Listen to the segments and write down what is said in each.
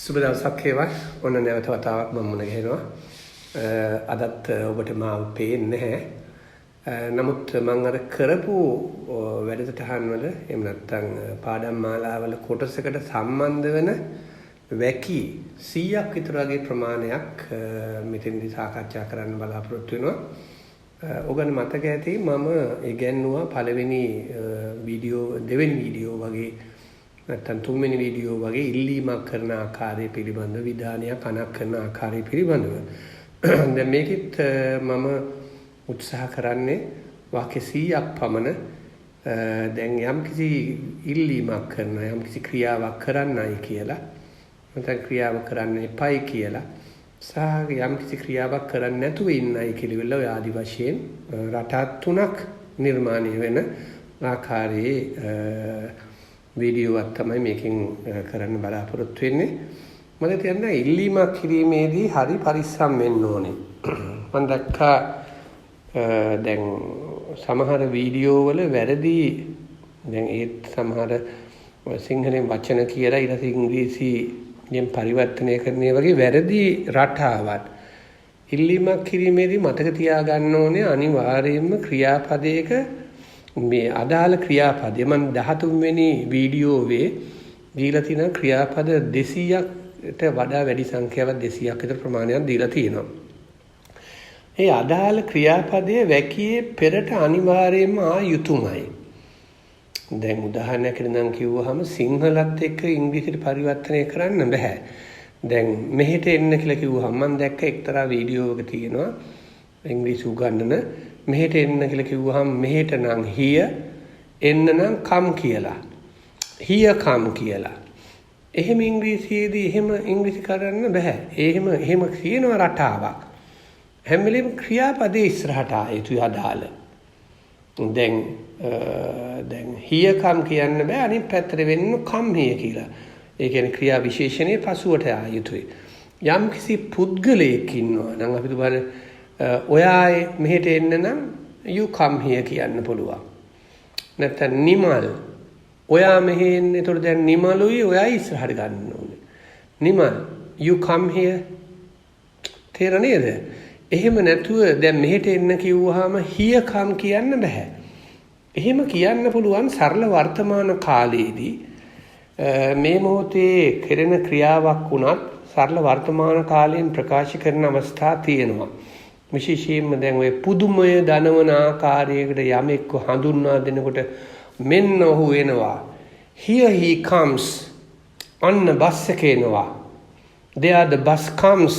සුබ දවසක් වේවා. ඔන්න නැවත වතාවක් මම මුණ ගැහෙනවා. අදත් ඔබට මාව පේන්නේ නැහැ. නමුත් මම අර කරපු වැඩසටහන් වල එහෙම නැත්නම් පාඩම් මාලාවල කොටසකට සම්බන්ධ වෙන වැකි 100ක් විතර වගේ ප්‍රමාණයක් මෙතෙන්දී සාකච්ඡා කරන්න බලාපොරොත්තු වෙනවා. ඔගන් මතක ඇති මම ඉගෙනුවා පළවෙනි දෙවෙනි වීඩියෝ වගේ නැත්නම් තුන්වෙනි වීඩියෝ වගේ ඉල්ලීමක් කරන ආකාරය පිළිබඳව විධානයක් අනක් කරන ආකාරය පිළිබඳව. දැන් මේකෙත් මම උත්සාහ කරන්නේ වාක්‍ය 100ක් පමණ දැන් යම්කිසි ඉල්ලීමක් කරන යම්කිසි ක්‍රියාවක් කරන්නයි කියලා නැත්නම් ක්‍රියාව කරන්න එපයි කියලා සහ යම්කිසි ක්‍රියාවක් කරන්න නැතුව ඉන්නයි කියලා ඔය ආදි වශයෙන් රටා තුනක් නිර්මාණය වෙන ආකාරයේ වීඩියෝවක් තමයි මේකෙන් කරන්න බලාපොරොත්තු වෙන්නේ. මම කියන්නේ ඉල්ලීමක් කිරීමේදී හරි පරිස්සම් වෙන්න ඕනේ. මම දැක්කා දැන් සමහර වීඩියෝ වල වැරදි දැන් ඒත් සමහර සිංහලෙන් වචන කියලා ඊට පස්සේ ඉංග්‍රීසියෙන් පරිවර්තනය කරන්නේ වගේ වැරදි රටාවක්. ඉල්ලීමක් කිරීමේදී මතක තියාගන්න ඕනේ අනිවාර්යයෙන්ම ක්‍රියාපදයක මේ අදාළ ක්‍රියාපදය මම 13 වෙනි වීඩියෝවේ දීලා තියෙන ක්‍රියාපද 200කට වඩා වැඩි සංඛ්‍යාවක් 200ක් විතර ප්‍රමාණයක් දීලා තියෙනවා. ඒ අදාළ ක්‍රියාපදයේ වැකියේ පෙරට අනිවාර්යයෙන්ම ආ යුතුයමයි. දැන් උදාහරණයක් නම් කිව්වහම සිංහලත් එක්ක ඉංග්‍රීසියට පරිවර්තනය කරන්න බෑ. දැන් මෙහෙට එන්න කියලා කිව්වහම මම දැක්ක එක්තරා වීඩියෝ එකක තියෙනවා ඉංග්‍රීසි උගන්වන මෙහෙට එන්න කියලා කිව්වහම මෙහෙට නම් here එන්න නම් come කියලා. here come කියලා. එහෙම ඉංග්‍රීසියේදී එහෙම ඉංග්‍රීසි කරන්න බෑ. එහෙම කියනවා රටාවක්. හැම වෙලෙම ක්‍රියාපදේ ඉස්සරහට ආයුතුයි අදාළ. දැන් here come කියන්න බෑ අනිත් පැත්තට වෙන්න come here කියලා. ඒ කියන්නේ ක්‍රියා විශේෂණයේ පසුවට ආයුතුයි. යම් කිසි පුද්ගලයෙක් ඉන්නවා නම් අපි දුබල ඔයා මෙහෙට එන්න නම් you come here කියන්න පුළුවන්. නැත්නම් නිමල් ඔයා මෙහෙ එන්න. ඒතකොට දැන් නිමලුයි ඔයයි ඉස්සරහට ගන්න ඕනේ. Nimal you come here. තේරෙනේද? එහෙම නැතුව දැන් මෙහෙට එන්න කිව්වහම here come කියන්න බෑ. එහෙම කියන්න පුළුවන් සරල වර්තමාන කාලයේදී මේ මොහොතේ කෙරෙන ක්‍රියාවක් වුණත් සරල වර්තමාන කාලයෙන් ප්‍රකාශ කරන අවස්ථා තියෙනවා. විශේෂයෙන්ම දැන් ඔය පුදුමය දනවන ආකාරයකට යමෙක්ව හඳුන්වා දෙනකොට මෙන්න ඔහු එනවා. Here he comes. අන්න බස් එක එනවා. There the bus comes.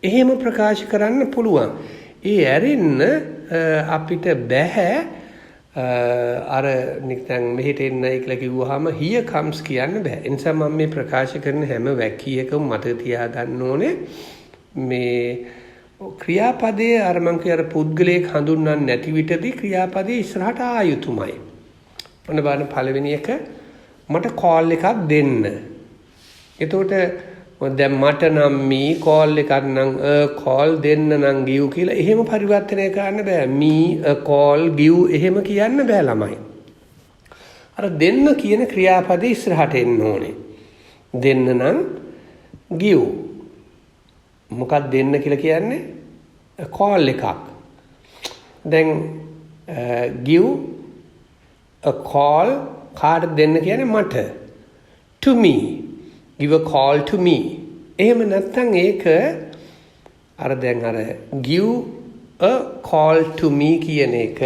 එහෙම ප්‍රකාශ කරන්න පුළුවන්. ඒ ඇරෙන්න අපිට බෑ අර නිකන් මෙහෙට එන්නයි කියලා කිව්වහම here comes කියන්න බෑ. ඒ නිසා මම මේ ප්‍රකාශ කරන හැම වැකියකම මතක තියාගන්න ඕනේ මේ ක්‍රියාපදයේ අර මං කිය අර පුද්ගලයෙක් හඳුන්වන්නේ නැති විටදී ක්‍රියාපදයේ ඉස්සරහට ආයුතුමයි. ඔන්න බලන්න පළවෙනි එක මට කෝල් එකක් දෙන්න. එතකොට දැන් මට නම් මේ කෝල් එකක් නම් කෝල් දෙන්න නම් give කියලා එහෙම පරිවර්තනය කරන්න බෑ. me a call give එහෙම කියන්න බෑ ළමයි. අර දෙන්න කියන ක්‍රියාපදයේ ඉස්සරහට එන්න ඕනේ. දෙන්න නම් give මොකක්ද දෙන්න කියලා කියන්නේ කෝල් එකක්. දැන් give a call කාට දෙන්න කියන්නේ මට. to me give a call to me. එහෙම නැත්නම් ඒක අර දැන් අර give a call to me කියන එක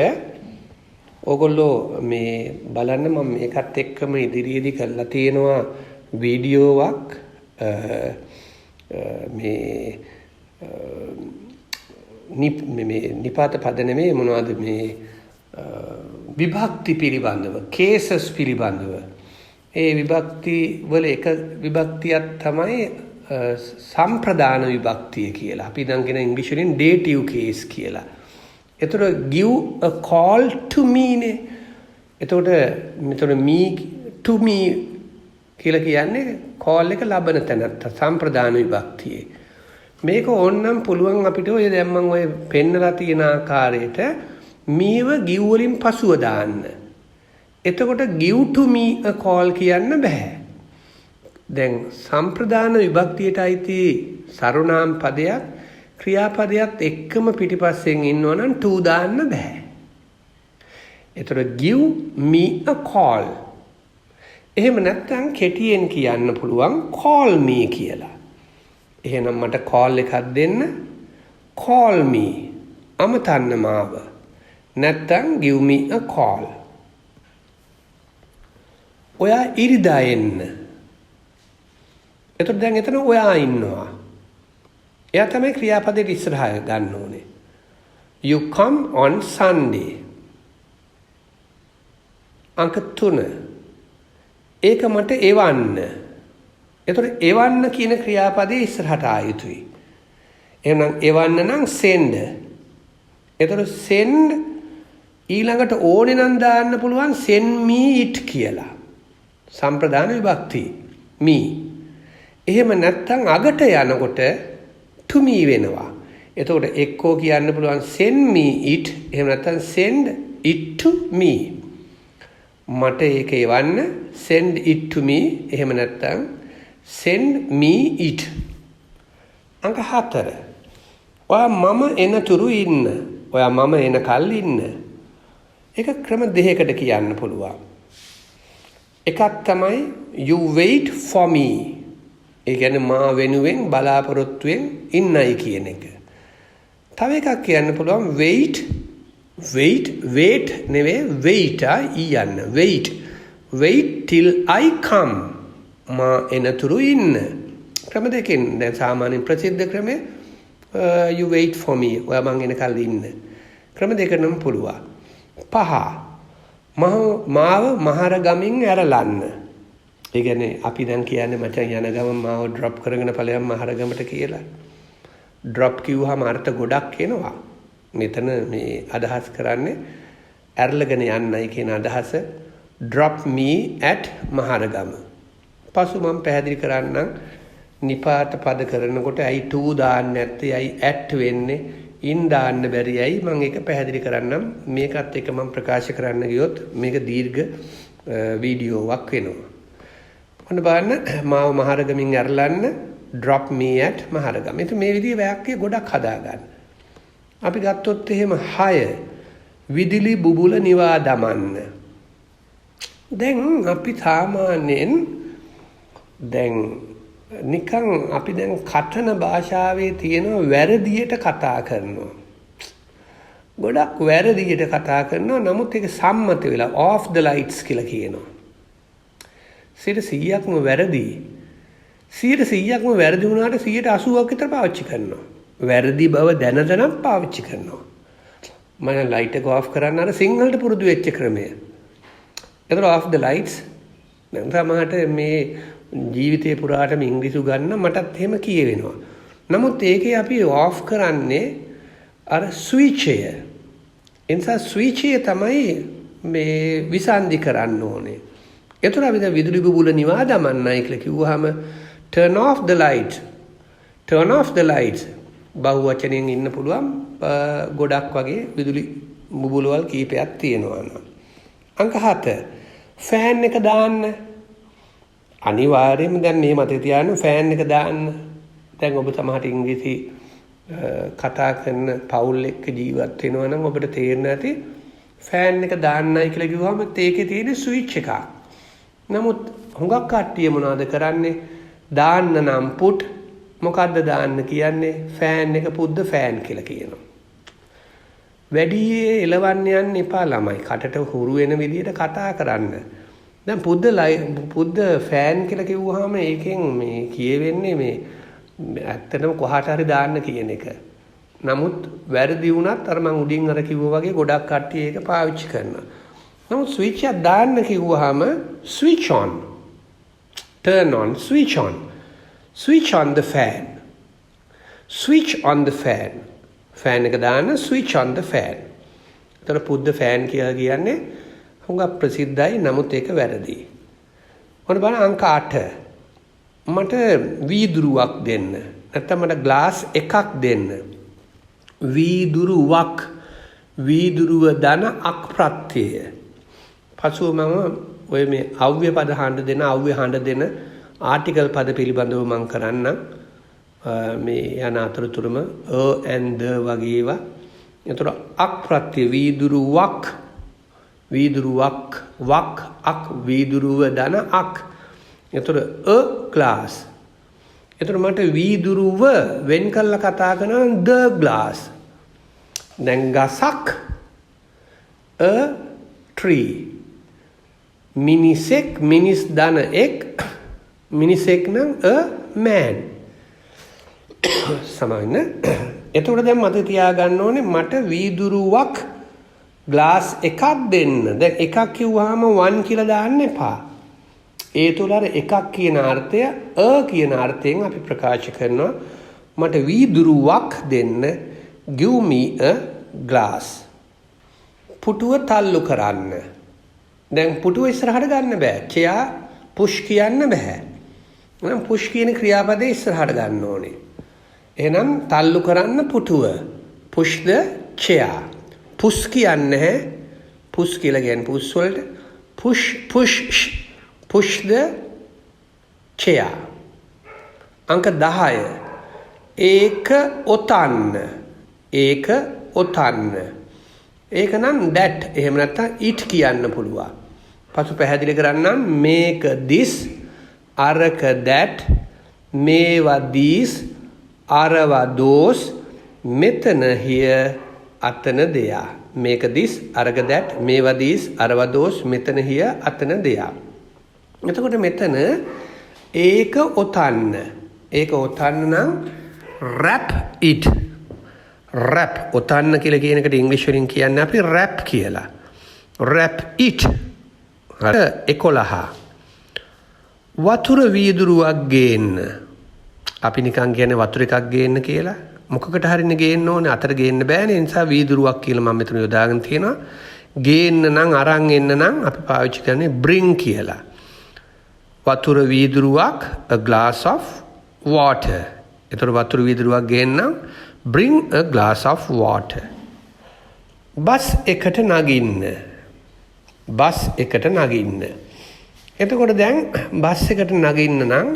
ඕගොල්ලෝ මේ බලන්න මම මේකත් එක්කම ඉදිරියේදී කරලා තියෙනවා වීඩියෝවක් මේ නිපාත පද නෙමෙයි මොනවද මේ විභක්ති පිළිබඳව කේසස් පිළිබඳව ඒ විභක්ති වල එක විභක්තියක් තමයි සම්ප්‍රදාන විභක්තිය කියලා. අපි නම් කියන ඉංග්‍රීසි වලින් dative case කියලා. ඒතර give a call to me නේ. ඒතකොට මෙතන me to me කියලා කියන්නේ කෝල් එක ලබන තැනත් සම්ප්‍රදාන විභක්තියේ. මේක ඕනනම් පුළුවන් අපිට ඔය දැන් මම ඔය පෙන්නලා තියෙන ආකාරයට මේව give වලින් පසුව දාන්න. එතකොට give to me a call කියන්න බෑ. දැන් සම්ප්‍රදාන විභක්තියට අයිති සරුණාම් පදයක් ක්‍රියාපදයක් එක්කම පිටිපස්සෙන් ඉන්නවනම් to දාන්න බෑ. එතකොට give me a call. එහෙම නැත්නම් කෙටියෙන් කියන්න පුළුවන් call me කියලා. එහෙනම් මට call එකක් දෙන්න. call me. අමතන්න මාව. නැත්නම් give me a call. ඔයා ඉරිදා එන්න. එතකොට දැන් එතන ඔයා ඉන්නවා. එයා තමයි ක්‍රියාපදයට ඉස්සරහා ගන්න ඕනේ. You come on Sunday. අංක 3. ඒක මට එවන්න. එතකොට එවන්න කියන ක්‍රියාපදයේ ඉස්සරහට ආයුතුයි. එහෙනම් එවන්න නම් send. එතකොට send ඊළඟට ඕනේ නම් දාන්න පුළුවන් send me it කියලා. සම්ප්‍රදාන විභක්ති me. එහෙම නැත්නම් අගට යනකොට to me වෙනවා. එතකොට එක්කෝ කියන්න පුළුවන් send me it. එහෙම නැත්නම් send it to me. මට ඒක එවන්න send it to me. එහෙම නැත්නම් send me it. අංක 4. ඔයා මම එනතුරු ඉන්න. ඔයා මම එනකල් ඉන්න. ඒක ක්‍රම දෙකකට කියන්න පුළුවන්. එකක් තමයි you wait for me. ඒ කියන්නේ මා වෙනුවෙන් බලාපොරොත්තුෙන් ඉන්නයි කියන එක. තව එකක් කියන්න පුළුවන් wait නෙවෙයි wait යන්න. wait till I come. මා එනතුරු ඉන්න. ක්‍රම දෙකෙන් දැන් සාමාන්‍ය ප්‍රසිද්ධ ක්‍රමය you wait for me. ඔයා මං එනකල් ඉන්න. ක්‍රම දෙකකටම පුළුවන්. 5. මාව මහර ගමින් ඇරලන්න. ඒ කියන්නේ අපි දැන් කියන්නේ මචං යන ගමන් මාව ඩ්‍රොප් කරගෙන ඵලයන් මහර ගමට කියලා. ඩ්‍රොප් කිව්වහම අර්ථ ගොඩක් එනවා. මෙතන මේ අදහස් කරන්නේ ඇරලගෙන යන්නයි කියන අදහස. drop me at Maharagama. පසු මම පැහැදිලි කරන්නම් නිපාත පද කරනකොට ඇයි to දාන්න නැත්තේ ඇයි at වෙන්නේ in දාන්න බැරි ඇයි මම ඒක පැහැදිලි කරන්නම්. මේකත් එක මම ප්‍රකාශ කරන්න ගියොත් මේක දීර්ඝ වීඩියෝවක් වෙනවා. ඔන්න බලන්න මාව මහරගමින් ඇරලන්න drop me at මහරගම. ඒත් මේ විදිහේ වාක්‍ය ගොඩක් හදාගන්න. අපි ගත්තොත් එහෙම 6 විදුලි බුබුල නිවා දමන්න. දැන් අපි සාමාන්‍යයෙන් දැන් නිකන් අපි දැන් කතන භාෂාවේ තියෙන වැරදියට කතා කරනවා. ගොඩක් වැරදියට කතා කරනවා. නමුත් ඒක සම්මත වෙලා off the lights කියලා කියනවා. 100%ක්ම වැරදි. 100%ක්ම වැරදි වුණාට 80%ක් විතර පාවිච්චි කරනවා. වැරදි බව දැන පාවිච්චි කරනවා. මම ලයිට් එක ඔෆ් කරන්න අර සිංහලට පුරුදු වෙච්ච ක්‍රමය. එතකොට off the lights දැන් සමහරට මේ ජීවිතේ පුරාටම ඉංග්‍රීසි ගන්න මටත් එහෙම කියවෙනවා. නමුත් ඒකේ අපි off කරන්නේ අර ස්විචය. එනිසා ස්විචය තමයි මේ විසන්ධි කරන්න ඕනේ. එතකොට අපි දැන් විදුලි බුබුල නිවා දමන්නයි කියලා කිව්වහම turn off the light. turn off the lights. බහුවචනයෙන් ඉන්න පුළුවන් ගොඩක් වගේ විදුලි බුබුලවල් කීපයක් තියෙනවා නම්. අංක 7 ෆෑන් එක දාන්න. අනිවාර්යයෙන්ම දැන් මේ මතේ තියාගන්න ෆෑන් එක දාන්න. දැන් ඔබ සමහරට ඉංග්‍රීසි කතා කරන පවුල් එක්ක ජීවත් වෙනවා නම් ඔබට තේරෙන්නේ නැති ෆෑන් එක දාන්නයි කියලා කිව්වම ඒකේ තියෙන ස්විච් එකක්. නමුත් හුඟක් කට්ටිය මොනවද කරන්නේ? දාන්න නම් put මොකද්ද දාන්න කියන්නේ? ෆෑන් එක පුද්ද ෆෑන් කියලා කියනවා. වැඩි එලවන්න යන්න එපා ළමයි. කටට හුරු වෙන විදිහට කතා කරන්න. දැන් පුද්ද ෆෑන් කියලා කිව්වහම ඒකෙන් මේ කියවෙන්නේ මේ ඇත්තටම කොහාට හරි දාන්න කියන එක. නමුත් වැරදි වුණත් අර මං උඩින් අර කිව්වා වගේ ගොඩක් කට්ටිය ඒක පාවිච්චි කරනවා. නමුත් ස්විච් එක දාන්න කිව්වහම switch on. turn on, switch on. Switch on the fan. Switch on the fan. Fan එක දාන්න switch on the fan. ඒතර පුද්ද fan කියලා කියන්නේ හුඟක් ප්‍රසිද්ධයි නමුත් ඒක වැරදි. ඔන්න බලන්න අංක 8. මට වීදුරුවක් දෙන්න. නැත්නම් මට ග්ලාස් එකක් දෙන්න. වීදුරුවක්. වීදුරුව දන අක් ප්‍රත්‍යය. පසුව මම ඔය මේ අව්‍ය පද හඬ දෙන අව්‍ය හඬ දෙන ආටිකල් පද පිළිබඳව මම කරන්නම්. මේ යන අතරතුරම and the වගේ ඒවා. එතකොට අක් ප්‍රත්‍ය වීදුරුවක් වක් අක් වීදුරුව දන අක්. එතකොට a glass. එතකොට මට වීදුරුව වෙන් කළා කතා කරනවා the glass. දැන් ගසක් a tree. මිනිසෙක් මිනිස් දන එක් මිනිසෙක් නම් a man. සමාන. එතකොට දැන් මට තියාගන්න ඕනේ මට වීදුරුවක් ග්ලාස් එකක් දෙන්න. දැන් එකක් කිව්වහම 1 කියලා දාන්න එපා. ඒ තුල අර එකක් කියන අර්ථය කියන අර්ථයෙන් අපි ප්‍රකාශ කරනවා මට වීදුරුවක් දෙන්න. give me a glass. පුටුව තල්ලු කරන්න. දැන් පුටුව ඉස්සරහට ගන්න බෑ. chair push කියන්න බෑ. එහෙනම් push කියන ක්‍රියාපදේ ඉස්සරහට ගන්න ඕනේ. එහෙනම් තල්ලු කරන්න පුටුව. push the chair. push කියන්නේ නැහැ. push කියලා කියන්නේ push වලට. push the chair. අංක 10. ඒක ඔතන්න. ඒක නම් that. එහෙම නැත්නම් it කියන්න පුළුවන්. පසු පැහැදිලි කරන්නම් මේක this අරක that මේවා these අරවා those මෙතන here අතන there. මේක this අරක that මේවා these අරවා those මෙතන here අතන there. එතකොට මෙතන ඒක ඔතන්න. ඒක ඔතන්න නම් wrap it. wrap ඔතන්න කියලා කියන එකට ඉංග්‍රීසි වලින් කියන්නේ අපි wrap කියලා. wrap it. 11. වතුර වීදුරුවක් ගේන්න. අපි නිකන් කියන්නේ වතුර එකක් ගේන්න කියලා. මොකකට හරින්න ගේන්න ඕනේ? අතට ගේන්න බෑනේ. ඒ නිසා වීදුරුවක් කියලා මම මෙතන යොදාගෙන තියෙනවා. ගේන්න නම් අරන් එන්න නම් අපි පාවිච්චි කරන්නේ bring කියලා. වතුර වීදුරුවක් a glass of water. ඒතර වතුර වීදුරුවක් ගේන්න bring a glass of water. Bus එකට නගින්න. එතකොට දැන් බස් එකට නගින්න නම්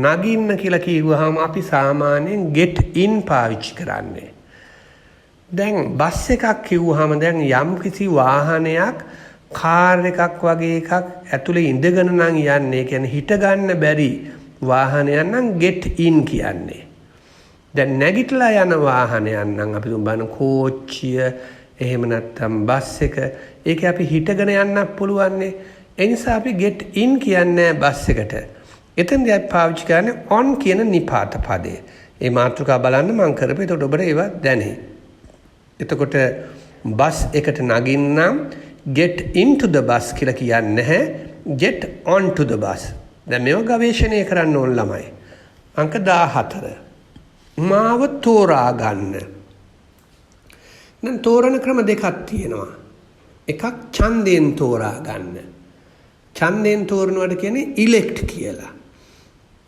නගින්න කියලා කිව්වහම අපි සාමාන්‍යයෙන් get in පාවිච්චි කරන්නේ. දැන් බස් එකක් කිව්වහම දැන් යම් කිසි වාහනයක් කාර් එකක් වගේ එකක් ඇතුලේ ඉඳගෙන නම් යන්නේ. කියන්නේ හිට ගන්න බැරි වාහනයක් නම් get in කියන්නේ. දැන් නැගිටලා යන වාහනයක් නම් අපි තුඹන කෝච්චිය එහෙම නැත්නම් බස් එක ඒක අපි හිටගෙන යන්නත් පුළුවන්නේ. ඒ නිසා අපි get in කියන්නේ බස් එකට. එතෙන්දී අපි පාවිච්චි කරන්නේ on කියන නිපාත පදය. ඒ මාතෘකාව බලන්න මම කරපේ. එතකොට ඔබට ඒවා දැනේ. එතකොට බස් එකට නගින්නම් get into the bus කියලා කියන්නේ නැහැ. get onto the bus. දැන් මේව ගවේෂණය කරන්න ඕන ළමයි. අංක 14. මාව තෝරා ගන්න. දැන් තෝරන ක්‍රම දෙකක් තියෙනවා. එකක් ඡන්දයෙන් තෝරා ගන්න. ඡන්දයෙන් තෝරනවට කියන්නේ elect කියලා.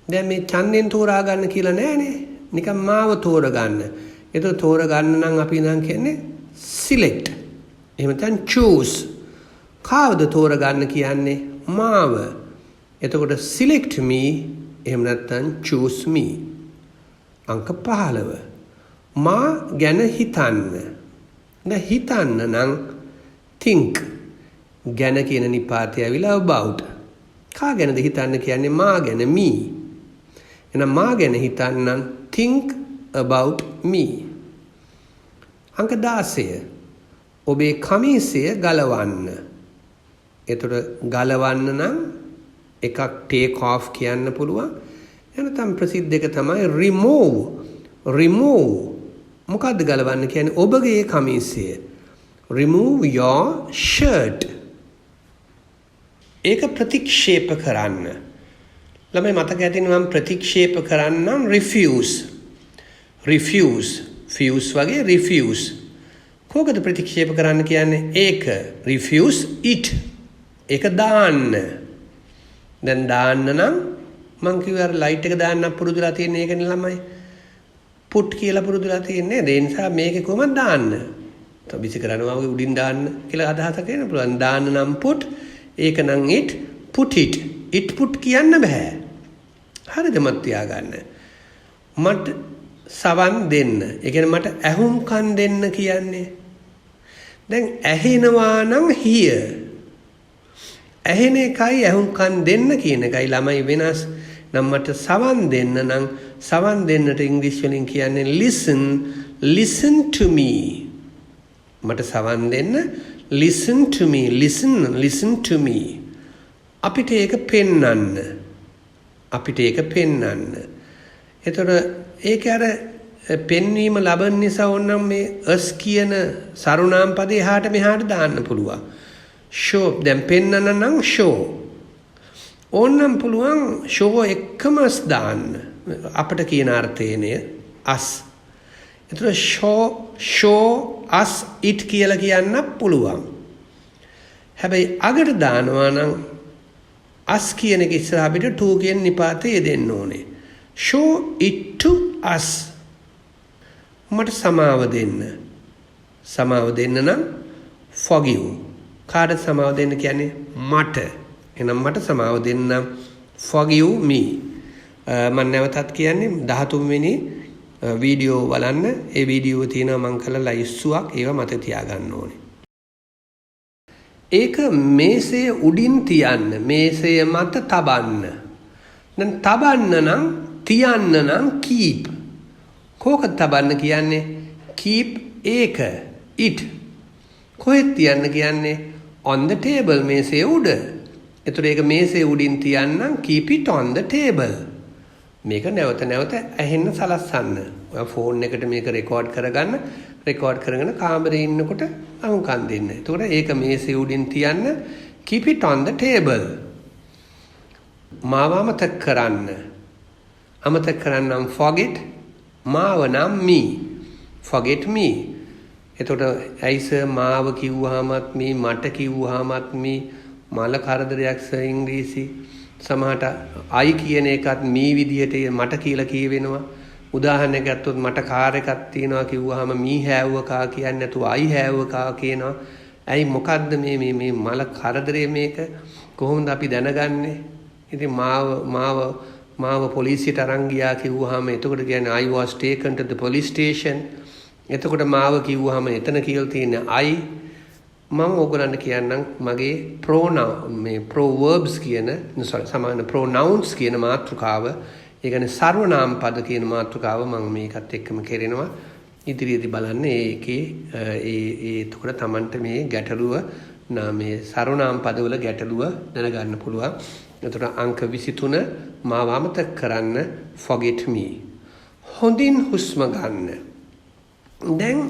දැන් මේ ඡන්දයෙන් තෝරා ගන්න කියලා නෑනේ. නිකන් මාව තෝරගන්න. ඒක තෝරගන්න නම් අපි නම් කියන්නේ select. එහෙම නැත්නම් choose. කාවද තෝරගන්න කියන්නේ මාව. එතකොට select me එහෙම නැත්නම් choose me. අංක 15. මා ගැන හිතන්න. දැන් හිතන්න නම් think. ගැන කියන නිපාතය ඇවිල්ලා about. කා ගැනද හිතන්න කියන්නේ මා ගැන me. එහෙනම් මා ගැන හිතන්න think about me. අංක 16. ඔබේ කමීසය ගලවන්න. එතකොට ගලවන්න නම් එකක් take off කියන්න පුළුවන්. එනතම් ප්‍රසිද්ධ එක තමයි remove. මොකද්ද ගලවන්න කියන්නේ? ඔබගේ කමීසය. remove your shirt. ඒක ප්‍රතික්ෂේප කරන්න. ළමයි මතක ඇතිනේ මම ප්‍රතික්ෂේප කරන්නම් refuse වගේ refuse. කොහොමද ප්‍රතික්ෂේප කරන්න කියන්නේ? ඒක refuse it. ඒක දාන්න. දැන් දාන්න නම් මං කිව්වා ලයිට් එක දාන්න පුරුදුලා තියෙන එකනේ ළමයි. put කියලා පුරුදුලා තියෙන්නේ. ඒ නිසා මේකේ කොහොමද දාන්න? තොබිසි කරනවා වගේ උඩින් දාන්න කියලා අදහසක් එන්න පුළුවන්. දාන්න නම් put, ඒක නම් it, put it put කියන්න බෑ. හරිද මත් තියාගන්න. මට සවන් දෙන්න. ඒ කියන්නේ මට ඇහුම්කන් දෙන්න කියන්නේ. දැන් ඇහෙනවා නම් hear. ඇහෙන එකයි ඇහුම්කන් දෙන්න කියන එකයි ළමයි වෙනස්. නම් මට සවන් දෙන්න නම් සවන් දෙන්නට ඉංග්‍රීසි වලින් කියන්නේ listen to me. මට සවන් දෙන්න listen to me. අපිට ඒක පෙන්වන්න. එතකොට ඒක අර පෙන්වීම ලබන නිසා ඕනම් මේ us කියන සරුනාම් පදේ එහාට මෙහාට දාන්න පුළුවන්. show දැන් පෙන්වන්න නම් show. ඕනම් පුළුවන් show එකම us දාන්න. අපිට කියන අර්ථයනේ us. එතකොට show us it කියලා කියන්න පුළුවන්. හැබැයි අගට දානවා නම් us කියන එක ඉස්සරහ අපිට to කියන නිපාතය දෙන්න ඕනේ. show it to us. මට සමාව දෙන්න නම් forgive. කාට සමාව දෙන්න කියන්නේ මට. එහෙනම් මට සමාව දෙන්න forgive me. මම නැවතත් කියන්නේ 13 වෙනි වීඩියෝ බලන්න. ඒ වීඩියෝ තියෙනවා මම කළා ලයිස්තුවක්. ඒව මත තියාගන්න ඕනේ. ඒක මේසේ උඩින් තියන්න. මේසේ මත තබන්න. දැන් තබන්න නම් තියන්න නම් keep. කොහොමද තබන්න කියන්නේ? keep ඒක it. කොහෙද තියන්න කියන්නේ? on the table මේසේ උඩ. ඒතර ඒක මේසේ උඩින් තියන්නම් keep it on the table. මේක නැවත ඇහෙන්න සලස්සන්න. ඔය ෆෝන් එකට මේක රෙකෝඩ් කරගෙන කාමරේ ඉන්නකොට අහුම්කන් දෙන්න. එතකොට ඒක මේසේ උඩින් තියන්න keep it on the table. මාව අමතක කරන්නම් forget. මාව නම් me. forget me. එතකොට ඇයිස මාව කිව්වහමත් me මට කිව්වහමත් me මල කරදරයක් ඉංග්‍රීසි. සමහරට I කියන එකත් me විදියට මට කියලා කියවෙනවා. උදාහරණයක් ගත්තොත් මට කාර් එකක් තියෙනවා කිව්වහම me have a car කියන්නේ නැතුව I have a car කියනවා. ඇයි මොකද්ද මේ මල කරදරේ මේක? කොහොමද අපි දැනගන්නේ? ඉතින් මාව පොලිසියට අරන් ගියා කිව්වහම එතකොට කියන්නේ I was taken to the police station. එතකොට මාව කිව්වහම එතන කියලා තියෙන්නේ I. මම ඕගොල්ලන්ට කියන්නම් මගේ proverbs කියන සමාන pronouns කියන මාතෘකාව. ඒ කියන්නේ සර්වනාම පද කියන මාතෘකාව මම මේකත් එක්කම කරනවා. ඉදිරියේදී බලන්න ඒකේ එතකොට Tamanට මේ ගැටලුව මේ සර්වනාම පදවල ගැටලුව දැනගන්න පුළුවන්. එතකොට අංක 23 මාව අමතක කරන්න forget me. හොඳින් හුස්ම ගන්න. දැන්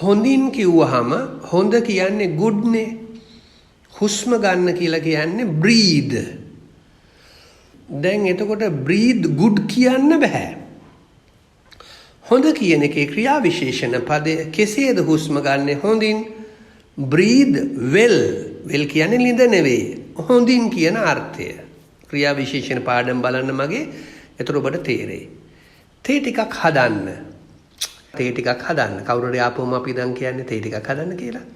හොඳින් කිව්වහම හොඳ කියන්නේ good නේ. හුස්ම ගන්න කියලා කියන්නේ breathe. දැන් එතකොට breathe good කියන්න බෑ. හොඳ කියන එකේ ක්‍රියා විශේෂණ පදේ කෙසේද හුස්ම ගන්න හොඳින්? breathe well. well කියන්නේ ලිඳ නෙවෙයි. හොඳින් කියන අර්ථය. ක්‍රියා විශේෂණ පාඩම් බලන්න මගේ. එතකොට ඔබට තේරෙයි. තේ ටිකක් හදන්න. කවුරු හරි ආපුවම අපි දැන් කියන්නේ තේ ටිකක් හදන්න කියලා.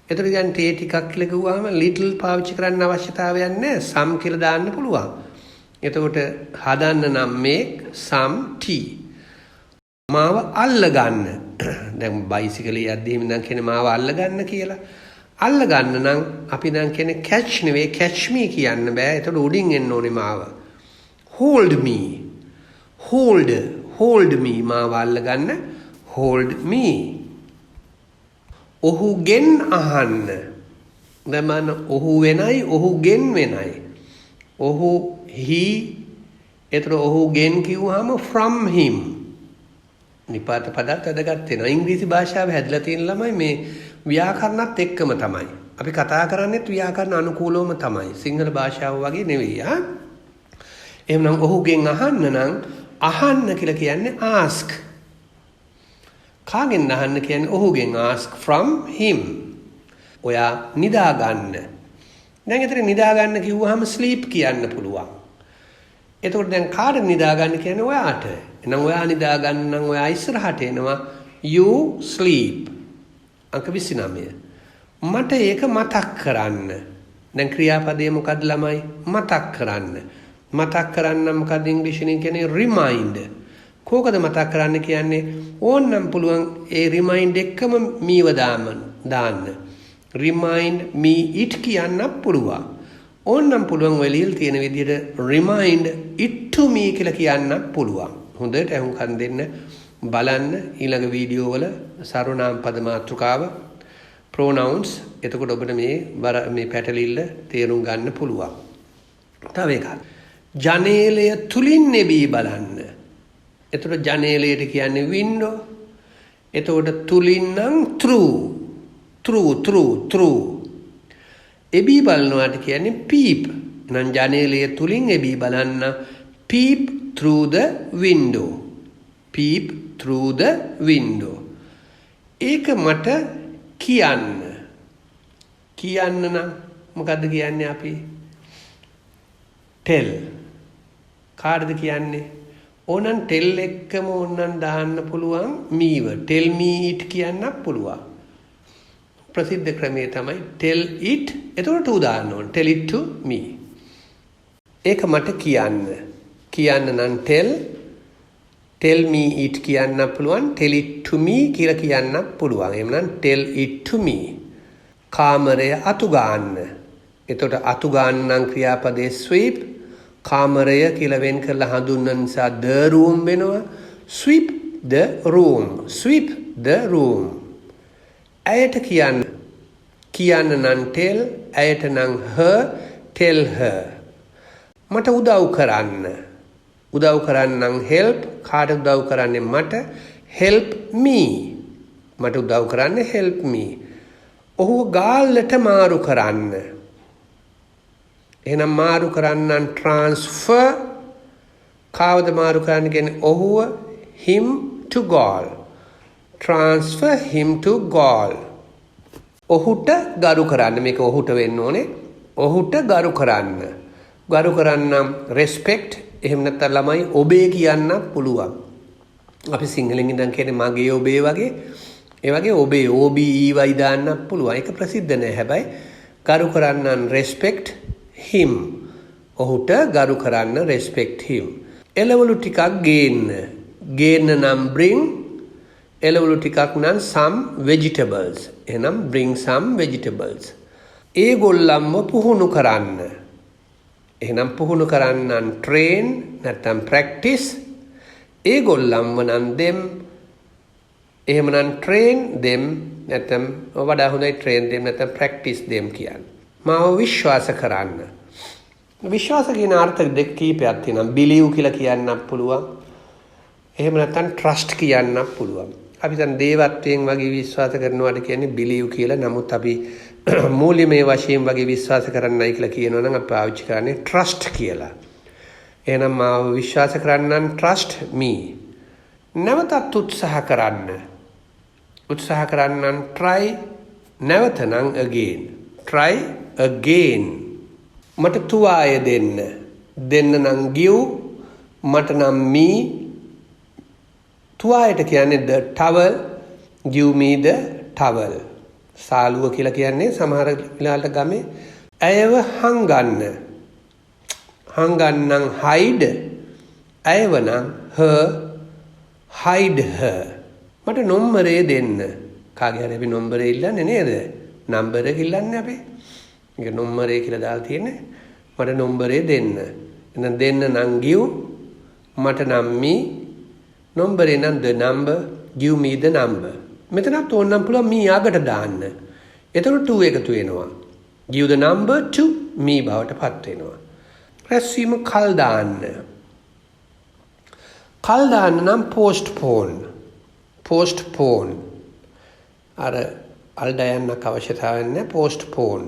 එතකොට කියන්නේ තේ ටිකක් කියලා කිව්වම little පාවිච්චි කරන්න අවශ්‍යතාවයක් නැහැ. some කියලා දාන්න පුළුවන්. එතකොට හදන්න නම් make some tea. මාව අල්ල ගන්න. දැන් බයිසිකලේ යද්දී එහෙම දැන් කියන්නේ මාව අල්ල ගන්න කියලා. අල්ල ගන්න නම් අපි දැන් කියන්නේ catch නෙවෙයි catch me කියන්න බෑ. එතකොට උඩින් එන්න ඕනේ මාව. hold me මාව අල්ල ගන්න. hold me. ඔහුගෙන් අහන්න. දැන් ඔහු වෙනයි ඔහුගෙන් වෙනයි. ඔහු he එතකොට ඔහුගෙන් කිව්වහම from him. නිපාත පදත් වැදගත් වෙනවා. ඉංග්‍රීසි භාෂාව හැදලා තියෙන ළමයි මේ ව්‍යාකරණත් එක්කම තමයි. අපි කතා කරන්නේත් ව්‍යාකරණ අනුකූලවම තමයි. සිංහල භාෂාව වගේ නෙවෙයි ආ. එහෙනම් ඔහුගෙන් අහන්න නම් අහන්න කියලා කියන්නේ ask. කාගෙන් අහන්න කියන්නේ ඔහුගෙන් ask from him. ඔයා නිදා ගන්න. දැන් එතන නිදා ගන්න කිව්වහම sleep කියන්න පුළුවන්. එතකොට දැන් කාට නිදා ගන්න කියන්නේ ඔයාට. එහෙනම් ඔයා නිදා ගන්න නම් ඔයා ඉස්සරහට එනවා you sleep. අංක 29. මට ඒක මතක් කරන්න. දැන් ක්‍රියාපදයේ මොකද්ද ළමයි? මතක් කරන්න. මතක් කරන්න මොකද්ද ඉංග්‍රීසියෙන් කියන්නේ? රිමයින්ඩ්. කෝකද මතක් කරන්න කියන්නේ? ඕන්නම් පුළුවන් ඒ රිමයින්ඩ් එක්කම මීව දාන්න. රිමයින්ඩ් මී ඉට් කියන්න පුළුවන්. ඕන්නම් පුළුවන් ඔය ලියලා තියෙන විදිහට රිමයින්ඩ් ඉට් ටු මී කියලා කියන්න පුළුවන්. හොඳට අහුම්කම් දෙන්න බලන්න ඊළඟ වීඩියෝ වල සර්වනාම පද මාතෘකාව pronouns එතකොට ඔබට මේ පැටලිල්ල තේරුම් ගන්න පුළුවන්. තව එකක්. ජනේලය තුලින් නෙබී බලන්න. එතකොට ජනේලයට කියන්නේ window. එතකොට තුලින් නම් through. එබී බලනවාට කියන්නේ peep. එහෙනම් ජනේලය තුලින් එබී බලන්න peep through the window. Peep through the window. ඒක මට කියන්න නම් මොකද්ද කියන්නේ අපි? tell. කාටද කියන්නේ? ඕනනම් tell එක්කම ඕනනම් දාන්න පුළුවන් මීව. tell me it කියන්න පුළුවන්. ප්‍රසිද්ධ ක්‍රමය තමයි tell it. එතකොට to දාන්න ඕන. tell it to me. ඒක මට කියන්න නම් tell me it කියන්න පුළුවන්. tell it to me කියලා කියන්න පුළුවන්. එහෙනම් tell it to me. කාමරය අතු ගන්න. එතකොට අතු ගන්න නම් ක්‍රියාපදයේ sweep. කාමරය කියලා වෙන් කරලා හඳුන්වන නිසා the room වෙනවා. sweep the room. ඇයට කියන්න නම් tell. ඇයට නම් her. tell her. මට උදව් කරන්න help. කාට උදව් කරන්නේ? මට. help me. මට උදව් කරන්න help me. ඔහු ගාල්ලට මාරු කරන්න. එහෙනම් මාරු කරන්න transfer. කාවද මාරු කරන්න කියන්නේ? ඔහුව him to goal. transfer him to goal. ඔහුට ගරු කරන්න. මේක ඔහුට වෙන්න ඕනේ. ඔහුට ගරු කරන්න. ගරු කරන්නම් respect. එහෙම නැත්නම් ළමයි ඔබේ කියන්න පුළුවන්. අපි සිංහලෙන් ඉඳන් කියන්නේ මගේ ඔබේ වගේ. ඒ වගේ ඔබේ OBE වයි දාන්න පුළුවන්. ඒක ප්‍රසිද්ධ නෑ. හැබැයි ගරු කරන්නන් respect him. ඔහුට ගරු කරන්න respect him. එළවලු ටිකක් ගේන්න නම් bring. එළවලු ටිකක් නම් some vegetables. එහෙනම් bring some vegetables. ඒගොල්ලන්ව පුහුණු කරන්න. එහෙනම් පුහුණු කරන්නන් train නැත්නම් practice. ඒගොල්ලන්ව නම් them. එහෙමනම් train them නැත්නම් වඩා හොඳයි train them නැත්නම් practice them කියන්නේ. මාව විශ්වාස කරන්න. විශ්වාස කියන අර්ථ දෙක කීපයක් තියෙනවා. believe කියලා කියන්නත් පුළුවන්. එහෙම නැත්නම් trust කියන්නත් පුළුවන්. අපි දැන් දේවත්වයෙන් වගේ විශ්වාස කරනවාට කියන්නේ believe කියලා. නමුත් අපි මූලිකමය වශයෙන් වගේ විශ්වාස කරන්නයි කියලා කියනවා නම් අපි පාවිච්චි කරන්නේ trust කියලා. එහෙනම් මාව විශ්වාස කරන්නන් trust me. නැවතත් උත්සාහ කරන්නන් try. නැවත නම් again. try again. මට තුවාය දෙන්න නම් give. මට නම් me. තුවායට කියන්නේ the towel. give me the towel. සාලුව කියලා කියන්නේ සමහර වෙලාවට ගමේ ඇයව හංගන්නම් hide. ඇයව නම් her. hide her. මට නම්බරේ දෙන්න. කාගේ හරි අපි නම්බරේ ඉල්ලන්නේ නේද? නම්බර එක ඉල්ලන්නේ අපි. ඒක නම්බරේ කියලා දාලා තියෙන්නේ. මට නම්බරේ දෙන්න. එහෙනම් දෙන්න නම් give. මට නම් me. නම්බරේ නම් the number. give me the number. මෙතනත් ඕනනම් පුළුවන් me අගට දාන්න. එතකොට to එකතු වෙනවා. give the number to me බවට පත් වෙනවා. රැස්වීම කල් දාන්න. කල් දාන්න නම් postpone. අර අල්ඩ යන්නක් අවශ්‍යතාවයක් නැහැ. postpone.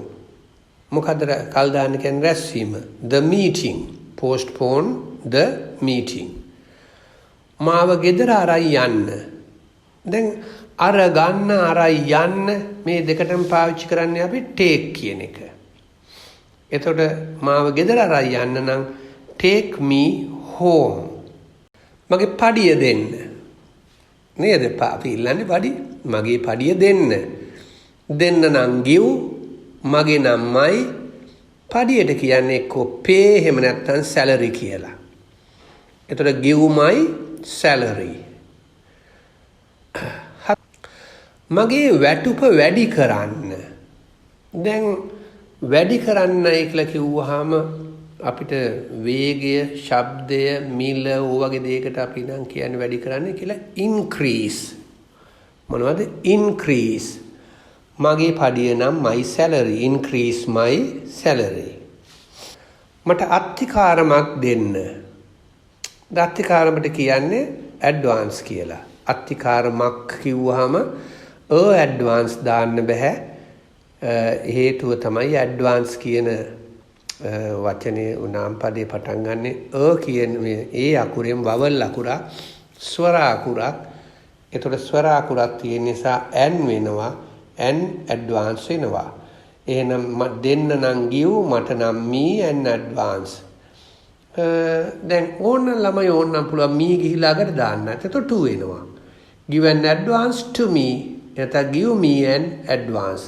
මොකද කල් දාන්න කියන්නේ රැස්වීම. the meeting. postpone the meeting. මාව ගෙදර අරයි යන්න. දැන් අර ගන්න අරයි යන්න මේ දෙකටම පාවිච්චි කරන්නේ අපි take කියන එක. එතකොට මාව ගෙදර අරයි යන්න නම් take me home. මගේ පඩිය දෙන්න. නේද? අපි ඉල්ලන්නේ පඩි. මගේ පඩිය දෙන්න. දෙන්න නම් give. මගේ නම්මයි. පඩියට කියන්නේ එක්කෝ pay එහෙම නැත්නම් salary කියලා. එතකොට give my salary. මගේ වැටුප වැඩි කරන්න. දැන් වැඩි කරන්නයි කියලා කිව්වහම අපිට වේගය, ශබ්දය, මිල වගේ දෙයකට අපි නම් කියන්නේ වැඩි කරන්න කියලා increase. මොනවද? increase. මගේ පඩිය නම් my salary, increase my salary. මට අත්තිකාරමක් දෙන්න. අත්තිකාරමට කියන්නේ advance කියලා. අත්තිකාරමක් කිව්වහම advance දාන්න බෑ. හේතුව තමයි advance කියන වචනේ උනාම් පදේ පටන් ගන්නෙ කියන ඒ අකුරෙන් වවල් අකුරක්, ස්වර අකුරක්. ඒතකොට ස්වර අකුරක් තියෙන නිසා n වෙනවා, n advance වෙනවා. එහෙනම් දෙන්න නම් give, මට නම් me and advance. දැන් ඕන ළමයි ඕනනම් පුළුවන් me ගිහිලා අකට දාන්න. එතකොට 2 වෙනවා. give an advance to me. එතන give me an advance.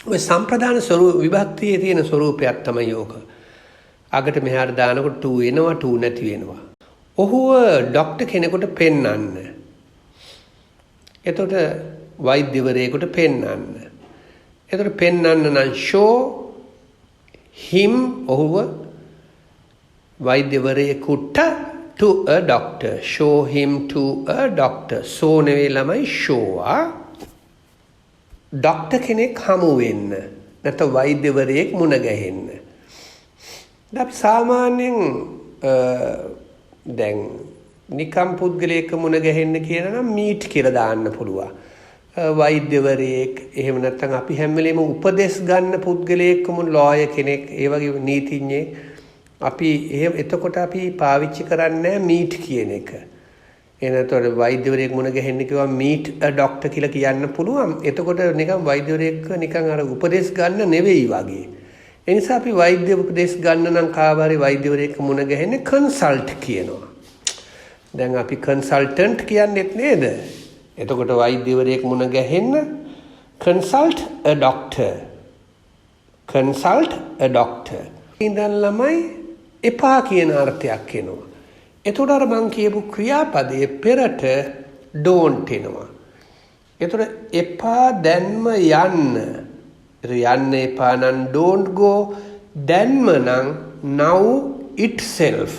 ඔය සම්ප්‍රදාන ස්වරූප විභක්තියේ තියෙන ස්වරූපයක් තමයි ඕක. අගට මෙහාට දානකොට 2 එනවා, 2 නැති වෙනවා. ඔහුව ડોක්ටර් කෙනෙකුට පෙන්නන්න. එතකොට වෛද්‍යවරයෙකුට පෙන්නන්න. එතකොට පෙන්නන්න නම් show him, ඔහුව වෛද්‍යවරයෙකුට to a doctor. Show him to a doctor. So නෙවෙයි ළමයි show. ડોක්ටර් කෙනෙක් හමු වෙන්න. නැත්නම් වෛද්‍යවරයෙක් මුණ ගැහෙන්න. අපි සාමාන්‍යයෙන් දැන් නිකම් පුද්ගලයෙක් මුණ ගැහෙන්න කියන නම් මීට් කියලා දාන්න පුළුවන්. වෛද්‍යවරයෙක් එහෙම නැත්නම් අපි හැම වෙලේම උපදෙස් ගන්න පුද්ගලයෙක් මුණ ලෝයර් කෙනෙක්, ඒ වගේ නීතිඥයෙක් අපි එහෙම එතකොට අපි පාවිච්චි කරන්නේ මීට් කියන එක. එනතොට වෛද්‍යවරයෙක් මුණ ගැහෙන්න කිව්වා meet a doctor කියලා කියන්න පුළුවන්. එතකොට නිකන් වෛද්‍යවරයෙක් නිකන් අර උපදෙස් ගන්න නෙවෙයි වගේ. ඒ නිසා අපි වෛද්‍ය උපදෙස් ගන්න නම් කාවාරි වෛද්‍යවරයෙක් මුණ ගැහෙන්නේ consult කියනවා. දැන් අපි consultant කියන්නේත් නේද? එතකොට වෛද්‍යවරයෙක් මුණ ගැහෙන්න consult a doctor. consult a doctor. ඉඳන් ළමයි එපා කියන අර්ථයක් එනවා. එතකොට අර මං කියපු ක්‍රියාපදයේ පෙරට don't එනවා. එතකොට එපා දැන්ම යන්න. යන්න එපා නම් don't go. දැන්ම නම් now itself.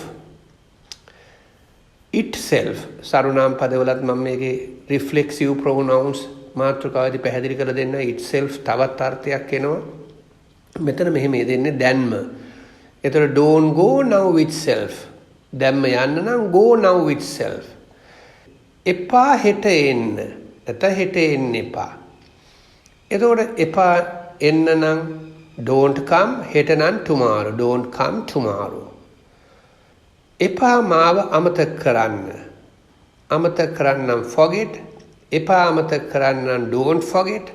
itself. සරුණාම් පදවලත් මම මේකේ reflexive pronouns මාතෘකාවේදී පැහැදිලි කරලා දෙන්න. itself තවත් අර්ථයක් එනවා. මෙතන මෙහෙම දෙන්නේ දැන්ම. එතකොට don't go now itself. දැම්ම යන්න නම් go now itself. එපා හෙට එන්න. නැත්නම් හෙට එන්න එපා. එතකොට එපා එන්න නම් don't come. හෙට නම් tomorrow. don't come tomorrow. එපා මාව අමතක කරන්න. අමතක කරන්නම් forget. එපා අමතක කරන්නම් don't forget.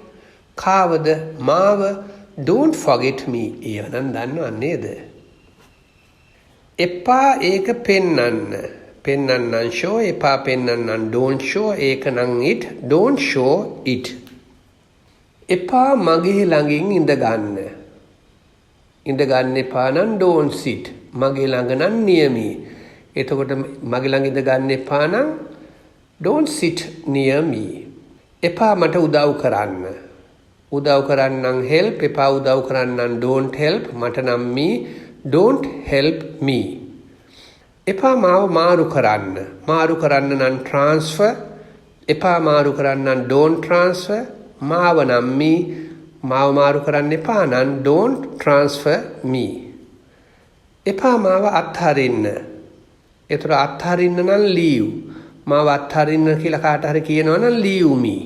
කාවද මාව don't forget me. ඒවනම් දන්නව නේද? එපා ඒක පෙන්නන්න. පෙන්නන්න show. එපා පෙන්නන්න don't show. ඒක නම් it. don't show it. එපා මගේ ළඟින් ඉඳ ගන්න. ඉඳ ගන්න එපා නම් don't sit. මගේ ළඟ නම් near me. එතකොට මගේ ළඟ ඉඳ ගන්න එපා නම් don't sit near me. එපා මට උදව් කරන්න. උදව් කරන්නම් help. එපා උදව් කරන්නම් don't help. මට නම් me. don't help me. එපා මාව මාරු කරන්න. මාරු කරන්න නම් transfer. එපා මාරු කරන්න නම් don't transfer. මාව නම් me. මාව මාරු කරන්න එපා නම් don't transfer me. එපා මාව අත්හරින්න. ඒතර අත්හරින්න නම් leave. මාව අත්හරින්න කියලා කාට හරි කියනවා නම් leave me.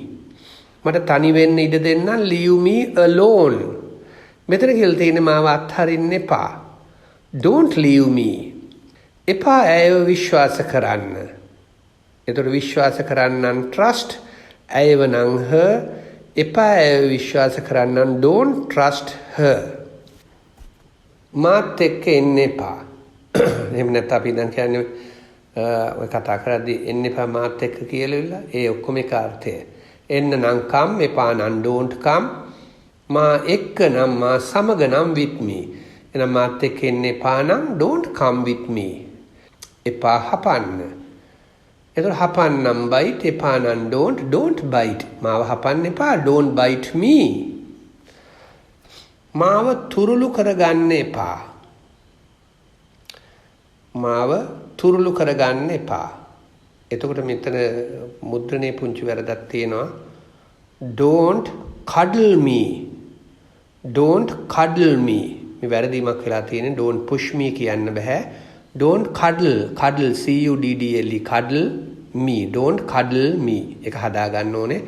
මට තනි වෙන්න ඉඩ දෙන්න leave me alone. මෙතන කියලා තියෙන්නේ මාව අත්හරින්න එපා. don't leave me. එපා ඇයව විශ්වාස කරන්න. එතකොට විශ්වාස කරන්න trust. ඇයව නම් her. එපා ඇයව විශ්වාස කරන්න don't trust her. මාත් එක්ක එන්න එපා. එහෙම නැත්නම් අපි දැන් කියන්නේ ඔය කතා කරද්දී එන්න එපා මාත් එක්ක කියලා ඉල්ල. ඒ ඔක්කොම එක අර්ථය. එන්න නම් come. එපා නම් don't come. මා එක්ක නම් මා සමග නම් with me. එහෙනම් මාත් එක්ක එන්න එපා නම් don't come with me. එපා හපන්න. එතකොට හපන්නම් bite, එපා නම් don't bite. මාව හපන්න එපා, don't bite me. මාව තුරුළු කරගන්න එපා. මාව තුරුළු කරගන්න එපා. එතකොට මෙතන මුද්‍රණයේ පුංචි වැරදක් තියෙනවා. don't cuddle me. don't cuddle me. මේ වැරදීමක් වෙලා තියෙන්නේ. don't push me කියන්න බෑ. don't cuddle cuddle cuddle me. don't cuddle me. ඒක හදා ගන්න ඕනේ.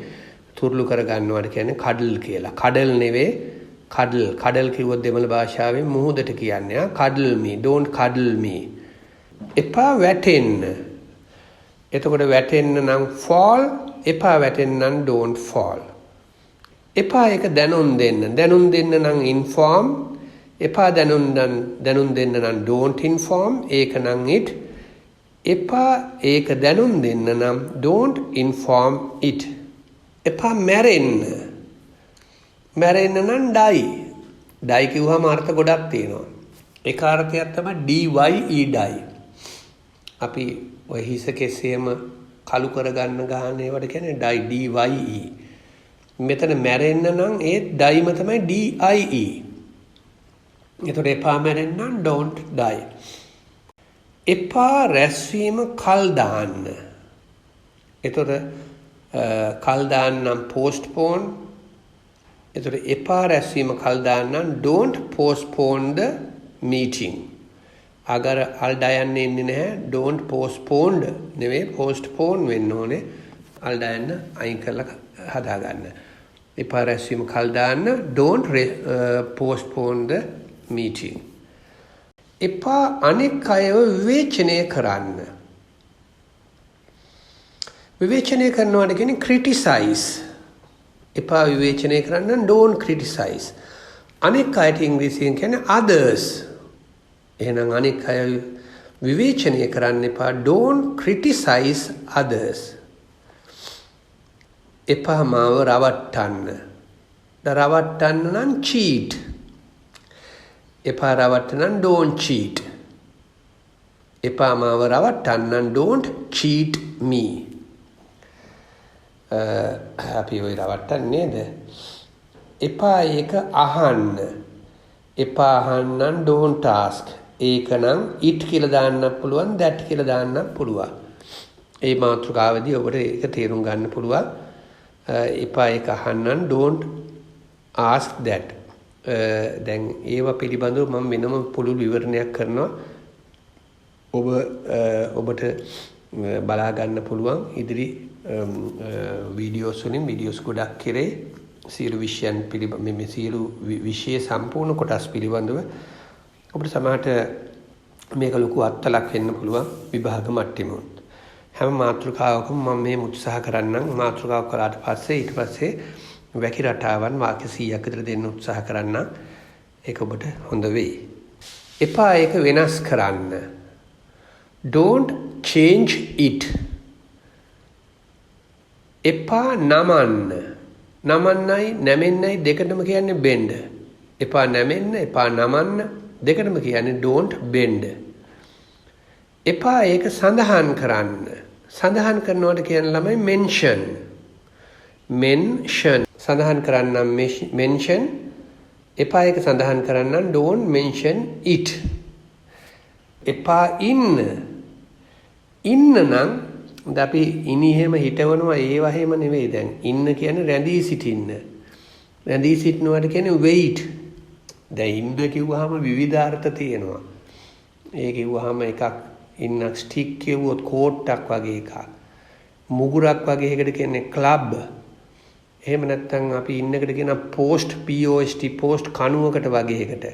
තුරුළු කර ගන්නවට කියන්නේ cuddle කියලා. cuddle නෙවෙයි cuddle කිව්වොත් දෙමළ භාෂාවෙන් මුහුදට කියන්නේ. cuddle me. don't cuddle me. එපා වැටෙන්න. එතකොට වැටෙන්න නම් fall, එපා වැටෙන්න නම් don't fall. එපා එක දැනුම් දෙන්න. දැනුම් දෙන්න නම් inform, එපා දැනුම් දෙන්න නම් don't inform, ඒක නම් it. එපා ඒක දැනුම් දෙන්න නම් don't inform it. එපා මැරෙන්න. මැරෙන්න නම් die. die කිව්වම අර්ථ ගොඩක් තියෙනවා. ඒක අර්ථයක් තමයි DYE die. අපි ඔය හිස කෙසේම කළු කරගන්න ගහන ඒවට කියන්නේ DYE. මෙතන මැරෙන්න නම් ඒ ඩයිම තමයි DIE. එතකොට එපා මැරෙන්න නම් don't die. එපා රැස්වීම කල් දාන්න. එතකොට කල් දාන්න නම් postpone. එතකොට එපා රැස්වීම කල් දාන්න නම් don't postpone the meeting. අගර අල්ඩයන්න එන්නේ නැහැ. don't postpone නෙවෙයි postpone වෙන්න ඕනේ. අල්ඩයන්න අයින් කරලා හදාගන්න. එපා රැස්වීම කල් දාන්න don't postpone the meeting. එපා අනෙක් අයව විවේචනය කරන්න. විවේචනය කරනවාට කියන්නේ criticize. එපා විවේචනය කරන්න don't criticize. අනෙක් අයට ඉංග්‍රීසියෙන් කියන්නේ others. එහෙනම් අනෙක් අය විවේචනය කරන්න එපා don't criticize others. එපා මාව රවට්ටන්න. රවට්ටන්න නම් cheat. එපා රවට්ටන්න නම් don't cheat. එපා මාව රවට්ටන්න නම් don't cheat me. අපි ඔය රවට්ටන්නේ නේද? එපා ඒක අහන්න. එපා අහන්න නම් don't ask. ඒක නම් it කියලා දාන්නත් පුළුවන්, that කියලා දාන්නත් පුළුවන්. ඒ මාතෘකාවේදී ඔබට ඒක තේරුම් ගන්න පුළුවන්. එපා ඒක අහන්න don't ask that. දැන් ඒවා පිළිබඳව මම වෙනම පුළුල් විවරණයක් කරනවා. ඔබට බලා ගන්න පුළුවන් ඉදිරි වීඩියෝස් වලින්. වීඩියෝස් ගොඩක් කරේ සියලු විෂයන් පිළිබඳව, මේ සියලු විෂය සම්පූර්ණ කොටස් පිළිබඳව ඔබට සමහරට මේක ලොකු අත්ලක් වෙන්න පුළුවන් විභාග මට්ටමේ. හැම මාතෘකාවකම මම මේ උත්සාහ කරන්නම්. මාතෘකාව කළාට පස්සේ ඊට පස්සේ වැකි රටාවන් වාක්‍ය 100ක් විතර දෙන්න උත්සාහ කරන්න. ඒක ඔබට හොඳ වෙයි. එපා ඒක වෙනස් කරන්න. don't change it. එපා නමන්න. නමන්නයි නැමෙන්නයි දෙකටම කියන්නේ bend. එපා නැමෙන්න, එපා නමන්න දෙකටම කියන්නේ don't bend. එපා ඒක සඳහන් කරන්න. සඳහන් කරනවට කියන ළමයි mention. සඳහන් කරන්නම් mention. එපා ඒක සඳහන් කරන්නම් don't mention it. එපා ඉන්න. නම් අපි ඉනිහෙම හිටවනවා ඒ වගේම නෙවෙයි. දැන් ඉන්න කියන්නේ රැඳී සිටින්න. රැඳී සිටිනවට කියන්නේ wait. දැන් ඉන්න කිව්වහම විවිධ අර්ථ තියෙනවා. ඒ කිව්වහම එකක් ඉන්න ස්ටික් කියුවොත් කෝට්ටක් වගේ එකක්. මුගුරක් වගේ එකකට කියන්නේ ක්ලබ්. එහෙම නැත්නම් අපි ඉන්නකට කියන post post කණුවකට වගේ එකට.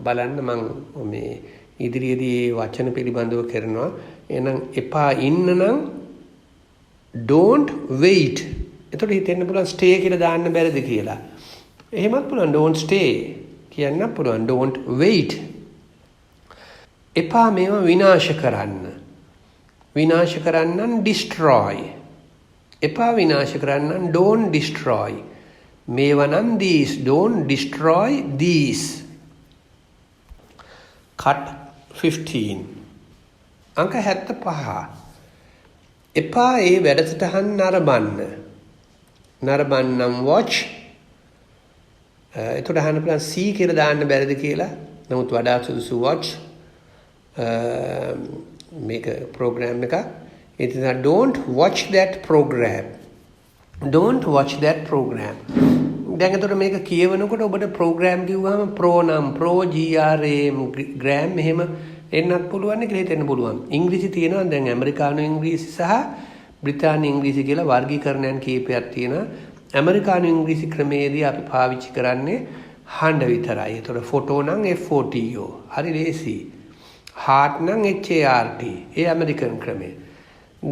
බලන්න මම මේ ඉදිරියේදී වචන පිළිබඳව කරනවා. එහෙනම් එපා ඉන්න නම් don't wait. එතකොට හිතෙන්න පුළුවන් stay කියලා දාන්න බැරිද කියලා. එහෙමත් පුළුවන් don't stay කියන්න පුළුවන් don't wait. එපා මේවා විනාශ කරන්න. විනාශ කරන්න destroy. එපා විනාශ කරන්න don't destroy. මේවා නම් these don't destroy these. cut 15. අංක 75. එපා ඒ වැඩසටහන් නරඹන්න. නරඹන්නම් watch. එතකොට අහන්න පුළුවන් C කියලා දාන්න බැරිද කියලා. නමුත් වඩා සුදුසු watch. මේක program එක. It is a don't watch that program. Don't watch that program. දැන් එතකොට මේක කියවනකොට ඔබට program කිව්වම pronoun pro gram gram මෙහෙම එන්නත් පුළුවන් කියලා හිතෙන්න පුළුවන්. ඉංග්‍රීසි තියෙනවා දැන් ඇමරිකානු ඉංග්‍රීසි සහ බ්‍රිතාන්‍ය ඉංග්‍රීසි කියලා වර්ගීකරණයන් කීපයක් තියෙනවා. ඇමරිකානු ඉංග්‍රීසි ක්‍රමයේදී අපි පාවිච්චි කරන්නේ හඬ විතරයි. එතකොට ෆොටෝ නම් FOTO. හරි ලේසි. heart නම් HART. ඒ ඇමරිකන් ක්‍රමය.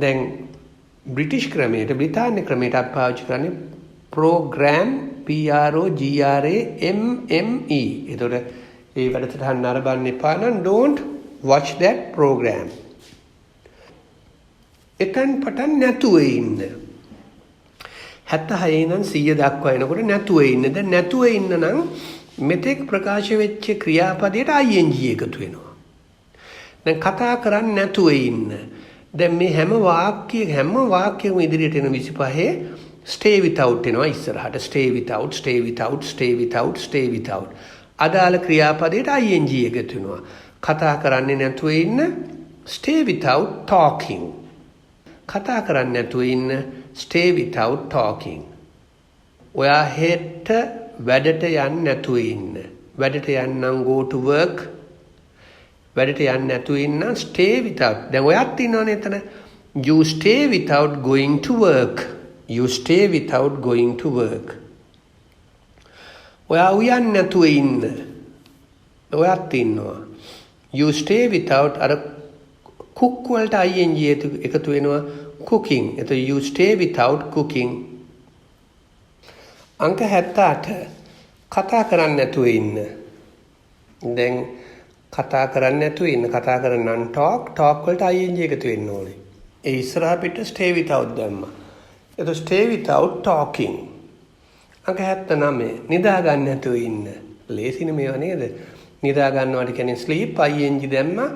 දැන් බ්‍රිටිෂ් ක්‍රමයට බ්‍රිතාන්‍ය ක්‍රමයට අපි පාවිච්චි කරන්නේ program PROGRAMME. එතකොට ඒ වැඩසටහන නරඹන්න එපා නම් don't watch that program. එතෙන් පටන් නැතුව ඉන්න. 76 ඉඳන් 100 දක්වා එනකොට නැතුව ඉන්න. දැන් නැතුව ඉන්න නම් මෙතෙක් ප්‍රකාශ වෙච්ච ක්‍රියාපදයට ing එකතු වෙනවා. දැන් කතා කරන්නේ නැතුව ඉන්න. දැන් මේ හැම වාක්‍යයකම ඉදිරියට එන 25 stay without එනවා ඉස්සරහට. stay without. අදාළ ක්‍රියාපදයට ing එකතු වෙනවා. කතා කරන්නේ නැතුව ඉන්න stay without talking. කතා කරන්නේ නැතුව ඉන්න stay without talking. ඔයා හෙට වැඩට යන්න නැතුව ඉන්න. වැඩට යන්නම් go to work. වැඩට යන්න නැතුව ඉන්න stay without. දැන් ඔයත් ඉන්නවනේ එතන. You stay without going to work. You stay without going to work. ඔයා උයන් නැතුව ඉන්න. ඔයත් ඉන්නවා. You stay without අර cook වලට ing එකතු වෙනවා cooking. එතකොට you stay without cooking. අංක 78 කතා කරන්නේ නැතුව ඉන්න. දැන් කතා කරන්නේ නැතුව ඉන්න. කතා කරන්න talk වලට ing එකතු වෙන්න ඕනේ. ඒ ඉස්සරහ පිට stay without දැම්මා. එතකොට stay without talking. අංක 79 නිදා ගන්න නැතුව ඉන්න. ලේසිනේ මේවා නේද? නිදා ගන්නවට කියන්නේ sleep ing දැම්මා.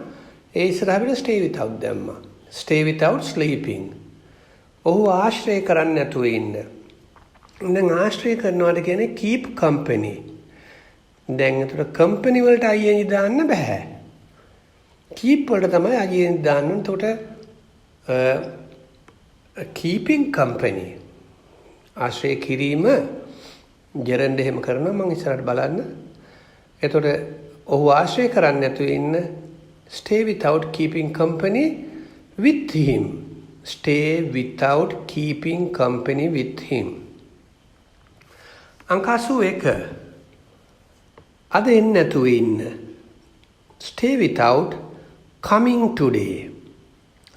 ඒ ඉස්සරහ පිට stay without දැම්මා. stay without sleeping. ඔහු ආශ්‍රය කරන්නේ නැතුව ඉන්න. දැන් ආශ්‍රය කරනවාට කියන්නේ keep company. දැන් එතකොට company වලට ing දාන්න බෑ. keep වලට තමයි ing දාන්න ඕනේ. එතකොට keeping company ආශ්‍රය කිරීම ජෙරන්ඩ් එහෙම කරනවා මම ඉස්සරහට බලන්න. එතකොට ඔහු ආශ්‍රය කරන්නේ නැතුව ඉන්න stay without keeping company with him. Stay without keeping company with him. අංක 81 අද එන්නේ නැතුව ඉන්න. Stay without coming today.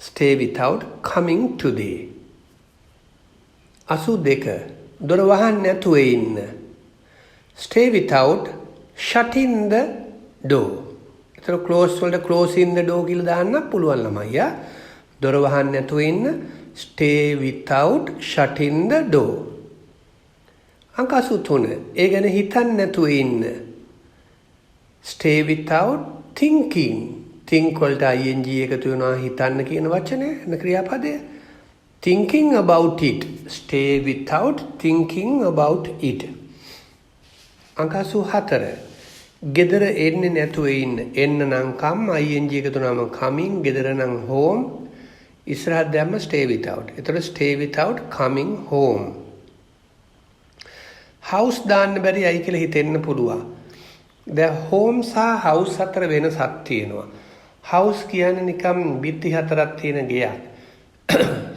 Stay without coming today. 82 දොර වහන්න නැතුව ඉන්න. Stay without shutting the door. ඒතර close වලට closing the door කියලා දාන්න පුළුවන් ළමයි. දොර වහන්න නැතුව ඉන්න. Stay without shutting the door. අංක 83 ඒ ගැන හිතන්න නැතුව ඉන්න. Stay without thinking. think වලට ing එකතු වෙනවා හිතන්න කියන වචනේ එන ක්‍රියාපදය. thinking about it. Stay without thinking about it. අංක 84 ගෙදර එන්නේ නැතුව ඉන්න. එන්න නම් come ing එකතු වුණාම coming. ගෙදර නම් home. ඉස්සරහට දැම්ම stay without. ඒතකොට stay without coming home. house දාන්න බැරි අය කියලා හිතෙන්න පුළුවන්. දැන් home සහ house අතර වෙනසක් තියෙනවා. house කියන්නේ නිකම් බිත්ති හතරක් තියෙන ගෙයක්.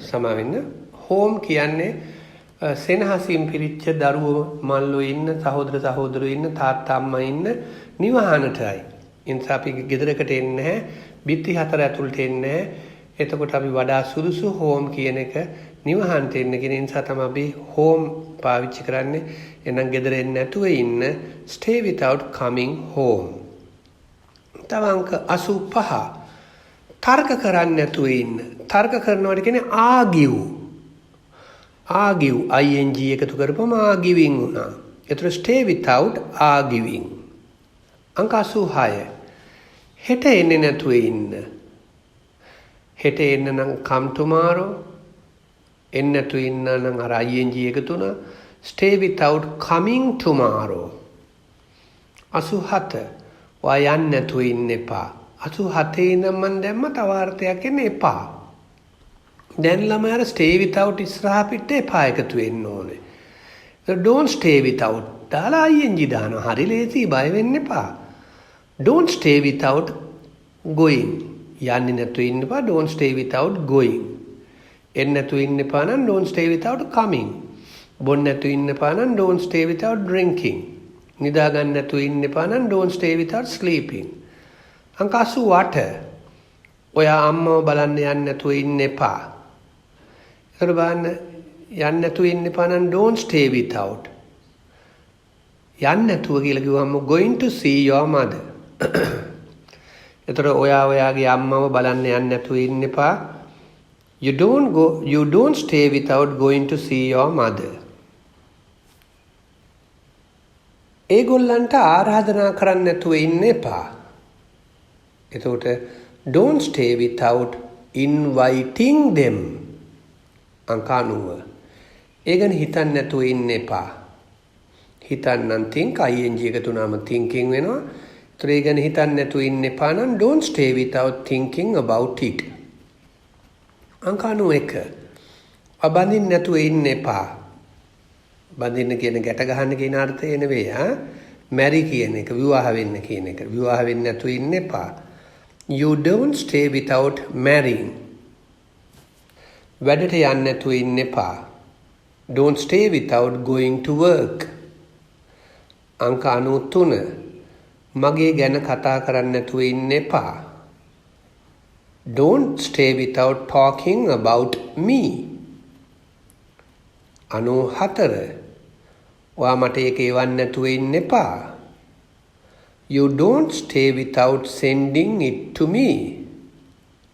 සමාවෙන්න. home කියන්නේ සෙනහසින් පිරිච්ච දරුවෝ මල්ලෝ ඉන්න සහෝදරයෝ ඉන්න තාත්තා අම්මා ඉන්න නිවහනටයි. ඉන්සා අපි ගෙදරකට එන්නේ නැහැ. බිත්ති හතර ඇතුළට එන්නේ නැහැ. එතකොට අපි වඩා සුදුසු home කියන එක නිවහනට එන්න කියන නිසා තමයි අපි home පාවිච්චි කරන්නේ. එහෙනම් ගෙදර එන්නේ නැතුව ඉන්න stay without coming home. තව අංක 85 තර්ක කරන්නේ නැතුව ඉන්න. තර්ක කරනවට කියන්නේ argue. ing එකතු කරපුවම arguing වුණා. ඒතර stay without arguing. අංක 86 හෙට එන්නේ නැතුව ඉන්න. හෙට එන්න නම් come tomorrow. එන්න නැතුව ඉන්න නම් අර ing එකතු වුණා. Stay without coming tomorrow. 87. ඔයා යන්න නැතුව ඉන්න එපා. 87 ඉඳන් මම දැම්ම තව අර්ථයක් එන්න එපා. දැන් ළමයාට stay without ඉස්සරහා පිට එපා එකතු වෙන්න ඕනේ. Don't stay without දාලා ing දානවා. හරි ලේසි බය වෙන්න එපා. Don't stay without going. යන්නේ නැතුව ඉන්න එපා. Don't stay without going. එන්න නැතුව ඉන්න එපා නම් don't stay without coming. බොන්න නැතුව ඉන්න එපා නම් don't stay without drinking. නිදා ගන්න නැතුව ඉන්න එපා නම් don't stay without sleeping. අංක 88. ඔයා අම්මව බලන්න යන්න නැතුව ඉන්න එපා. ඒතර බලන්න යන්න නැතුව ඉන්න එපා නම් don't stay without. යන්න නැතුව කියලා කිව්වම going to see your mother. ඒතර ඔයාගේ අම්මව බලන්න යන්න නැතුව ඉන්න එපා. You don't stay without going to see your mother. ඒගොල්ලන්ට ආරාධනා කරන්න නැතුව ඉන්න එපා. එතකොට don't stay without inviting them. අංක 90. ඒ ගැන හිතන්න නැතුව ඉන්න එපා. හිතන්නම් think ing එකතු වුණාම thinking වෙනවා. ඒතර ඒ ගැන හිතන්න නැතුව ඉන්න එපා නම් don't stay without thinking about it. අංක 91. බඳින්න නැතුව ඉන්න එපා. බඳින්න කියන ගැට ගන්න කියන අර්ථය නෙවෙයි marry කියන එක විවාහ වෙන්න කියන එක. විවාහ වෙන්න නැතුව ඉන්න එපා. You don't stay without marrying. වැඩට යන්න නැතුව ඉන්න එපා. Don't stay without going to work. අංක 93. මගේ ගැන කතා කරන්න නැතුව ඉන්න එපා. Don't stay without talking about me. 94. ඔයා මට ඒක එවන්න නැතුව ඉන්න එපා. You don't stay without sending it to me.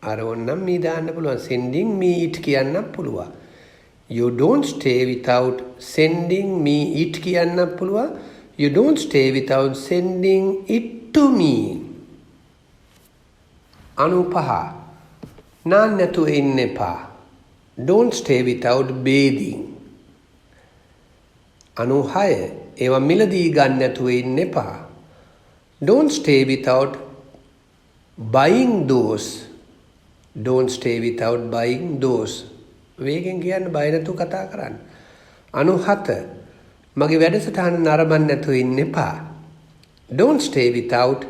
අර ඕනනම් මේ දාන්න පුළුවන්. sending me it කියන්න පුළුවන්. You don't stay without sending me it කියන්න පුළුවන්. You don't stay without sending it to me. 95. නාන්න නැතුව ඉන්න එපා. Don't stay without bathing. 96. ඒවා මිලදී ගන්න නැතුව ඉන්න එපා. Don't stay without buying those. Don't stay without buying those. වේගෙන් කියන්න බය නැතුව කතා කරන්න. 97. මගේ වැඩසටහන නරඹන්න නැතුව ඉන්න එපා. Don't stay without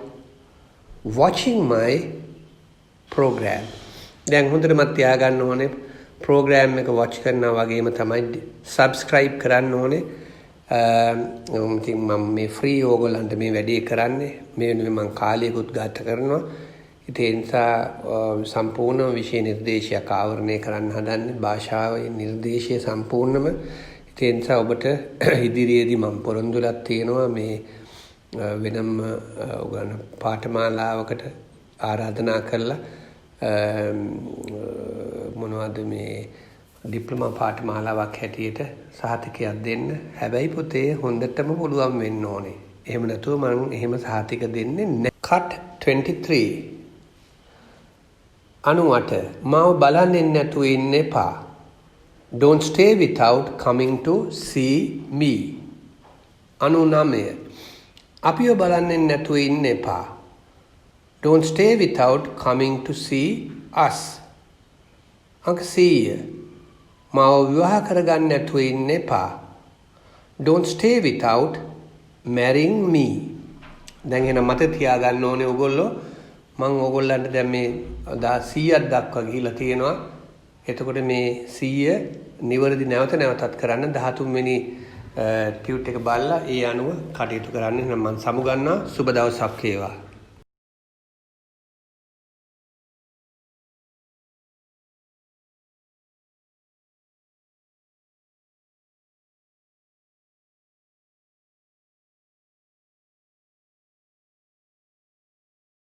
watching my program. දැන් හොඳටම තියාගන්න ඕනේ program එක watch කරනවා වගේම තමයි subscribe කරන්න ඕනේ. ඉතින් මම මේ free ඕගොල්ලන්ට මේ වැඩේ කරන්නේ. මේ වෙනුවෙන් මම කාලයකුත් ගත කරනවා. ඉතින් ඒ නිසා සම්පූර්ණ විෂය නිර්දේශයක් ආවරණය කරන්න හදන්නේ භාෂාවේ නිර්දේශය සම්පූර්ණම. ඉතින් ඒ නිසා ඔබට ඉදිරියේදී මම පොරොන්දුලක් තියෙනවා මේ වෙනම උගන පාඨමාලාවකට ආරාධනා කරලා මොනවද මේ ඩිප්ලෝමා පාඨමාලාවක් හැටියට සහතිකයක් දෙන්න. හැබැයි පුතේ හොඳටම පුළුවන් වෙන්න ඕනේ. එහෙම නැතුව මම එහෙම සහතික දෙන්නේ නැහැ. cut 23. 98. මාව බලන්නේ නැතුව ඉන්න එපා. Don't stay without coming to see me. 99. අපිව බලන්නේ නැතුව ඉන්න එපා. Don't stay without coming to see us. අංක 100. මාව විවාහ කරගන්න නැතුව ඉන්න එපා. Don't stay without marrying me. දැන් එහෙනම් මත තියාගන්න ඕනේ ඔයගොල්ලෝ මම ඕගොල්ලන්ට දැන් මේ 100ක් දක්වා ගිහිලා තියෙනවා. එතකොට මේ 100 නිවැරදි නැවතත් කරන්න 13 වෙනි ටියුට් එක බලලා ඒ අනුව කටයුතු කරන්න. එහෙනම් මම සමුගන්නවා. සුබ දවසක් වේවා.